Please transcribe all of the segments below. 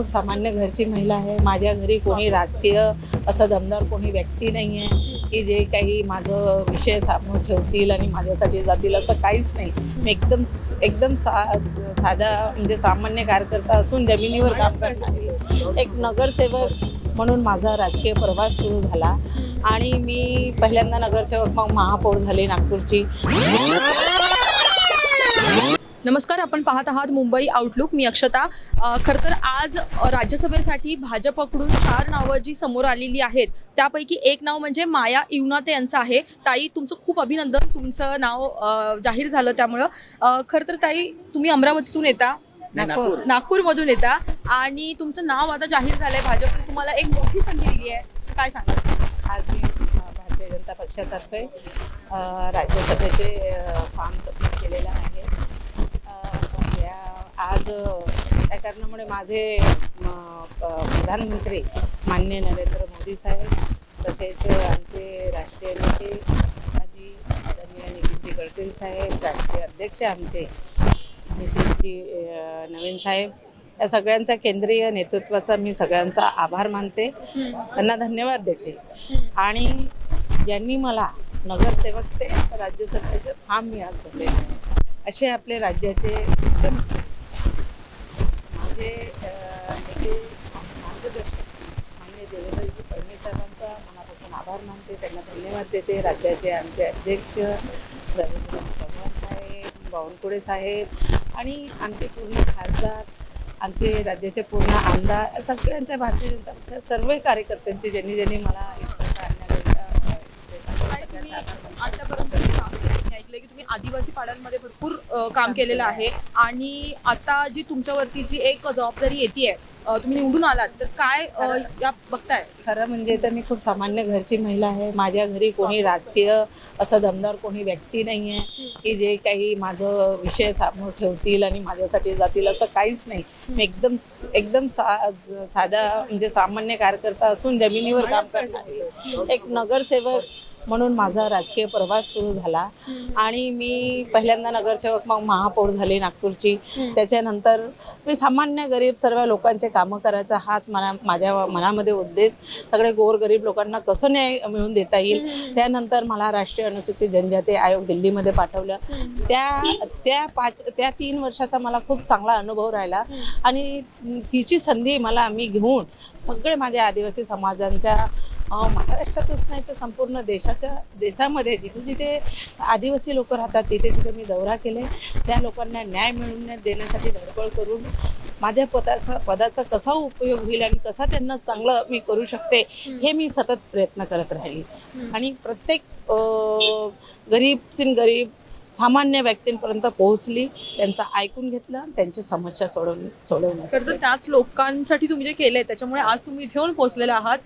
खूप सामान्य घरची महिला आहे। माझ्या घरी कोणी राजकीय असं दमदार कोणी व्यक्ती नाही आहे की जे काही माझं विषय समोर ठेवतील आणि माझ्यासाठी जातील, असं काहीच नाही। मी एकदम एकदम साधा म्हणजे सामान्य कार्यकर्ता असून जमिनीवर काम करणारी एक नगरसेवक म्हणून माझा राजकीय प्रवास सुरू झाला आणि मी पहिल्यांदा नगरसेवक, मग महापौर झाले नागपूरची। नमस्कार, आपण पाहत आहात मुंबई आउटलुक। मी अक्षता। खरं तर आज राज्यसभेसाठी भाजपकडून 4 नावं जी समोर आलेली आहेत त्यापैकी एक नाव म्हणजे माया इवनाते यांचं आहे। ताई, तुमचं खूप अभिनंदन, तुमचं नाव जाहीर झालं। त्यामुळं खरं तर ताई, तुम्ही अमरावतीतून येता, नागपूरमधून येता आणि तुमचं नाव आता जाहीर झालंय। भाजपने तुम्हाला एक मोठी संधी दिली आहे, काय सांगाल? आज मी भारतीय जनता पक्षातर्फे राज्यसभेचे फॉर्म सबमिट केलेला आहे। आज त्या कारणामुळे माझे प्रधानमंत्री माननीय नरेंद्र मोदी साहेब, तसेच आमचे राष्ट्रीय नेते माजी आदरणीय नितीनजी गडकरी साहेब, राष्ट्रीय अध्यक्ष आमचे नितीनजी नवीन साहेब, या सगळ्यांच्या केंद्रीय नेतृत्वाचा मी सगळ्यांचा आभार मानते, त्यांना धन्यवाद देते। आणि ज्यांनी मला नगरसेवक ते राज्यसभेचे फॉर्म मी आज भरले, असे आपले राज्याचे माझे नेते मार्गदर्शक माननीय देवेंद्रजी फडणवीस साहेबांचा मनापासून आभार मानते, त्यांना धन्यवाद देते। राज्याचे आमचे अध्यक्ष रवींद्र पवार साहेब, बावनकुळे साहेब आणि आमचे पूर्ण खासदार, आमचे राज्याचे पूर्ण आमदार, सगळ्यांच्या भारतीय जनता पक्षाच्या सर्व कार्यकर्त्यांचे ज्यांनी मला इथपर्यंत आणण्याकरिता ऐकलंय की तुम्ही आदिवासी पाड्यांमध्ये भरपूर काम केलेलं आहे आणि आता जी तुमच्यावरती जी एक जबाबदारी येते, तुम्ही निवडून आलात, तर काय या बघताय? खरं म्हणजे तर मी खूप सामान्य घरची महिला आहे। माझ्या घरी कोणी राजकीय असं दमदार कोणी व्यक्ती नाही आहे की जे काही माझं विषय समोर ठेवतील आणि माझ्यासाठी जातील, असं काहीच नाही। मी एकदम साधा म्हणजे सामान्य कार्यकर्ता असून जमिनीवर काम करणारी एक नगरसेवक म्हणून माझा राजकीय प्रवास सुरू झाला आणि मी पहिल्यांदा नगरसेवक, मग महापौर झाले नागपूरची। त्याच्यानंतर मी सामान्य गरीब सर्व लोकांचे कामं करायचा हाच माझ्या मनामध्ये उद्देश, सगळे गोरगरीब लोकांना कसं न्याय मिळवून देता येईल। त्यानंतर मला राष्ट्रीय अनुसूचित जनजाती आयोग दिल्लीमध्ये पाठवलं। त्या 3 वर्षाचा मला खूप चांगला अनुभव राहिला आणि तिची संधी मला मी घेऊन सगळे माझ्या आदिवासी समाजांच्या महाराष्ट्रातच नाही तर संपूर्ण देशामध्ये जिथे जिथे आदिवासी लोक राहतात तिथे मी दौरा केले। त्या लोकांना न्याय मिळवून देण्यासाठी धडपड करून माझ्या पदाचा कसा उपयोग होईल आणि कसा त्यांना चांगलं मी करू शकते हे मी सतत प्रयत्न करत राहिली आणि प्रत्येक गरीब सामान्य व्यक्तींपर्यंत पोहोचली, त्यांचं ऐकून घेतलं, त्यांची समस्या सोडवण्यासाठी। तर त्याच लोकांसाठी तुम्ही जे केलंय त्याच्यामुळे आज तुम्ही इथे येऊन पोहोचलेले आहात।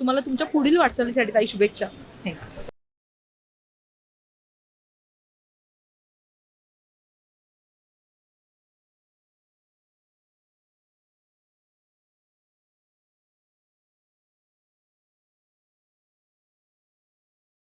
तुम्हाला तुमच्या पुढील वाटचालीसाठी ताई शुभेच्छा। थँक्यू।